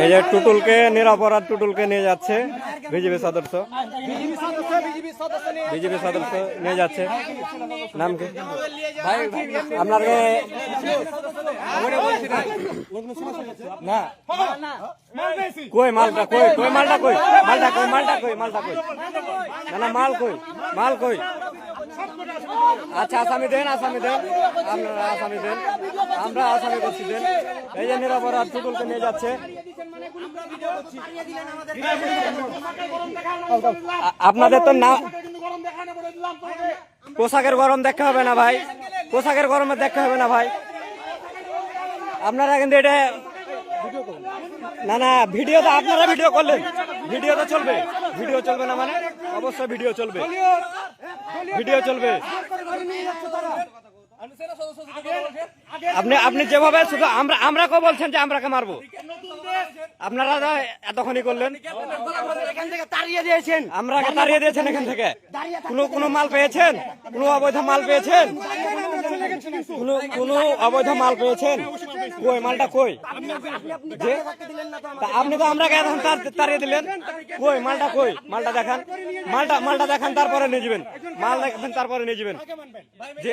এই যে টুটুলকে নিরপরাধ টুটুলকে নিয়ে যাচ্ছে বিজেপি সদস্য নিয়ে যাচ্ছে। নাম কি ভাই? আপনাকে না কই মালটা কই মালটা কই না না মাল কই আচ্ছা আসামি দেন আপনারা আসামি দেন, আমরা আসামি করছি দেন। এই যে নিরপরাধ টুটুলকে নিয়ে যাচ্ছে। আপনাদের তো না পোশাকের গরম দেখা হবে না ভাই, পোশাকের গরমে দেখা হবে না ভাই। আপনারা কিন্তু এটা না ভিডিও তো আপনারা ভিডিও করলেন, ভিডিও তো চলবে, ভিডিও চলবে না মানে অবশ্যই ভিডিও চলবে। আপনি যেভাবে শুধু আমরা কেউ বলছেন যে আমরাকে মারবো, আপনারা এতক্ষণই করলেন, আমরাকে তাড়িয়ে দিয়েছেন এখান থেকে। কোনো মাল পেয়েছেন? কোনো অবৈধ মাল পেয়েছেন? কোনো অবৈধ মাল পেয়েছেন? কই মালটা কই? আপনি তো আমরাকে এখন তাড়িয়ে দিলেন। কই মালটা কই? মালটা দেখান, মালটা দেখান, তারপরে নিয়ে যাবেন। মাল দেখবেন তারপরে নিয়ে যাবেন। যে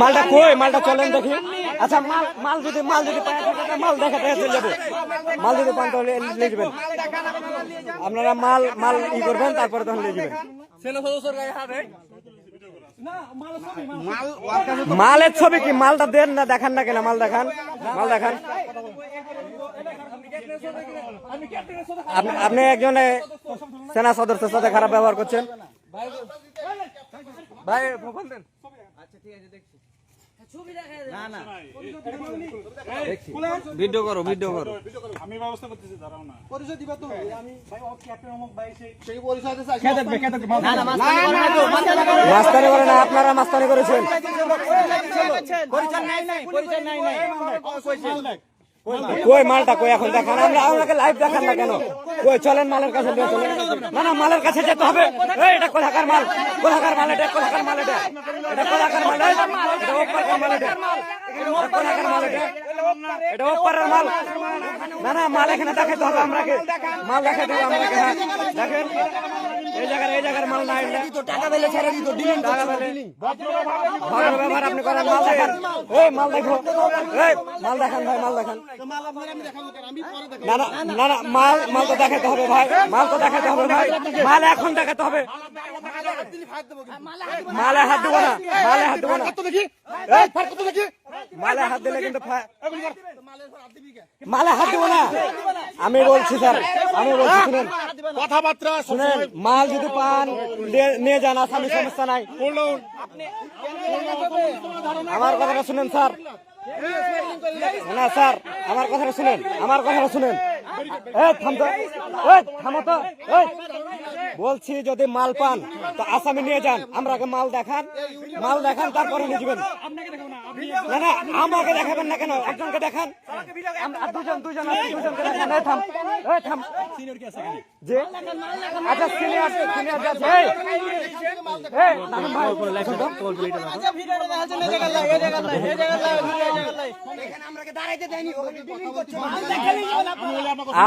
মালটা কই? মালটা চলেন দেখি। আচ্ছা মাল যদি মাল দেখাতে চলে যাবো। মাল যদি পান তাহলে নিয়ে যাবেন। আপনারা মাল ই করবেন তারপরে তখন নিয়ে যাবেন। মালের ছবি কি? মালটা দেন না, দেখান না কেন? মাল দেখান। আপনি একজন সেনা সদস্যের সাথে খারাপ ব্যবহার করছেন ভাই। ভিডিও করো। আমি ব্যবস্থা করতেছি, দাঁড়াও না। পরিচয় দিবা তো? আমি ভাই ও ক্যাপ্টেন অমুক ভাই সেই পরিচয় দিতে চাই। মাস্তানি করে না, আপনারা মাস্তানি করেছেন। পরিচয় নাই। কই মালটা কই? এখন দেখান, আপনাকে লাইভ দেখান না কেন? কই চলেন মালের কাছে নিয়ে চলেন। না মালের কাছে যেতে হবে। এটা কোথাকার মাল? কোথাকার মাল? এটা কোথাকার মাল? এটা কোথাকার মাল? এটা ওপারের মাল। এটা কোথাকার মাল? এটা ওপারের মাল। না মাল এখানে দেখাতে হবে আমরাকে, মাল দেখাতে হবে আমরাকে। হ্যাঁ দেখেন এই জায়গার মাল নাই। টাকা দিলে ছেড়ে দিত, ডিলিং টাকা দিলে ভালো ব্যবহার আপনি করেন। মাল দেখান, এই মাল দেখো, এই মাল দেখান ভাই, মাল দেখান। না মাল তো দেখাতে হবে ভাই, মাল তো দেখাতে হবে ভাই। মাল এখন দেখাতে হবে। মালে হাত দেবো না, মালে হাত দিলে কিন্তু মালে হাত দেবো না। আমি বলছি স্যার, শুনেন কথাবার্তা শুনেন। মাল যদি পান নিয়ে যান, আসামি সমস্যা নাই। আমার কথাটা শুনেন স্যার। না স্যার আমার কথাটা শুনেন। থামো তো। বলছি যদি মাল পান তো আসামি নিয়ে যান, আমরাকে মাল দেখান তারপরে নিয়ে যাবেন। না আমাকে দেখাবেন না কেন? একজনকে দেখান। দুজনকে দেখান। থাম যে আচ্ছা সিনিয়র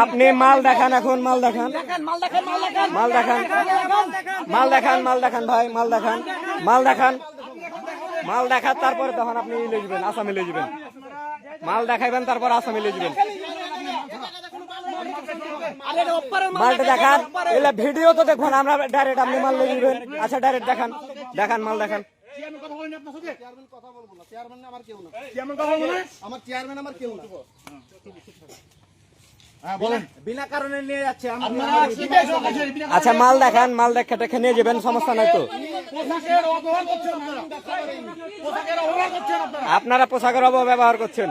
আপনি মাল দেখান, এখন মাল দেখান ভাই, মাল দেখান তারপরে তখন আপনি লিখবেন, আসামি লিখবেন। মাল দেখাইবেন তারপর আসামি লিখবেন। মালটা দেখান, এলে ভিডিও তো দেখুন, আমরা ডাইরেক্ট আপনি মাল লিখবেন। আচ্ছা ডাইরেক্ট দেখান মাল দেখান। বিনা কারণে নিয়ে যাচ্ছে। আচ্ছা মাল দেখান, মাল দেখে নিয়ে যাবেন, সমস্যা নাই তো। আপনারা পোশাকের অপব্যবহার করছেন।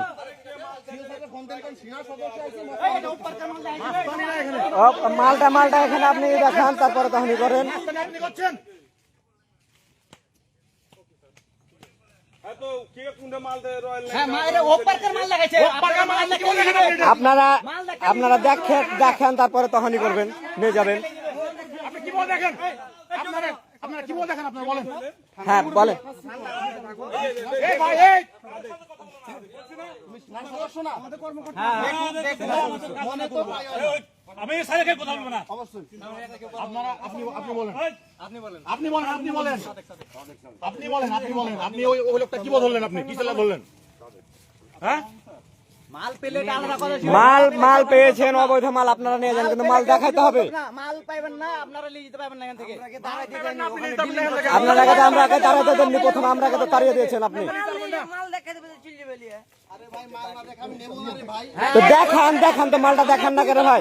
মালটা এখানে আপনি দেখান, তারপরে তখনই করেন। আপনারা দেখেন তারপরে তখনই করবেন, নিয়ে যাবেন। হ্যাঁ বলেন। আমি স্যারকে কথা বলবো না। আপনারা আপনি ওই লোকটা কি বললেন, আপনি কি ছেলে বললেন? হ্যাঁ, মাল পেয়েছেন, অবৈধ মাল আপনারা নিয়ে যান, কিন্তু মাল দেখাইতে হবে। মাল পাইবেন না, আপনারা নিয়ে যেতে পারবেন না এখান থেকে। আপনার আগে আমরা আগে তাড়াতে দেননি, প্রথম আমরা আগে তো তাড়িয়ে দিয়েছেন আপনি। তো দেখান তো মালটা দেখান না কেন ভাই?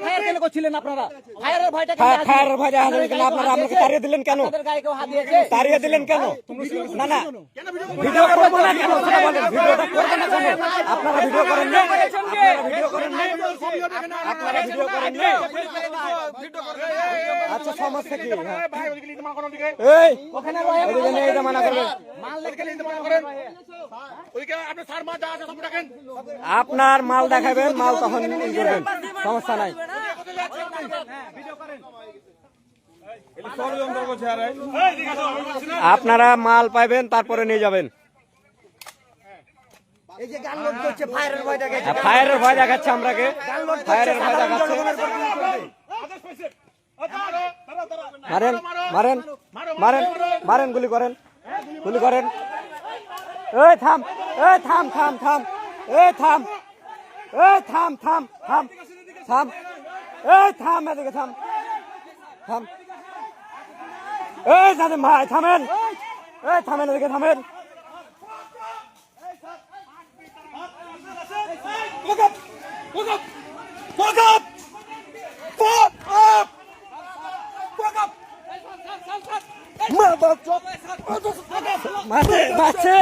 ফায়ার কেন করছিলেন আপনারা? ফায়ারের ভয়টা কেন? ফায়ারের ভয় দেখা যাবে কেন? আপনারা আমাকে তাড়িয়ে দিলেন কেন? আপনাদের গায়ে কেউ হাত দিয়েছে? তাড়িয়ে দিলেন কেন? না ভিডিও করবো না কেন? সেটা বলেন, ভিডিওটা করবো না কেন? আপনারা ভিডিও করেন না? আপনারা ভিডিও করেন না? আচ্ছা, সমস্যা কি? এই ওদিকে নিয়ে যেতে মানা করবেন। আপনার মাল দেখাবেন, মাল তখন করবেন, সমস্যা নাই। আপনারা মাল পাইবেন, তারপরে নিয়ে যাবেন। এই যে গান লোড করছে, ফায়ারের ভয় দেখাচ্ছে। ফায়ারের ভয় দেখাচ্ছে, আমরাকে ফায়ারের ভয় দেখাচ্ছে। মারেন মারেন মারেন মারেন, গুলি করেন, গুলি করেন। এই থাম, এই থাম থাম থাম, এই থাম, এই থাম থাম থাম থাম, এই থাম, এদিকে থাম থাম, এই নাদিম ভাই থামেন, এই থামেন, এদিকে থামেন। মারছে,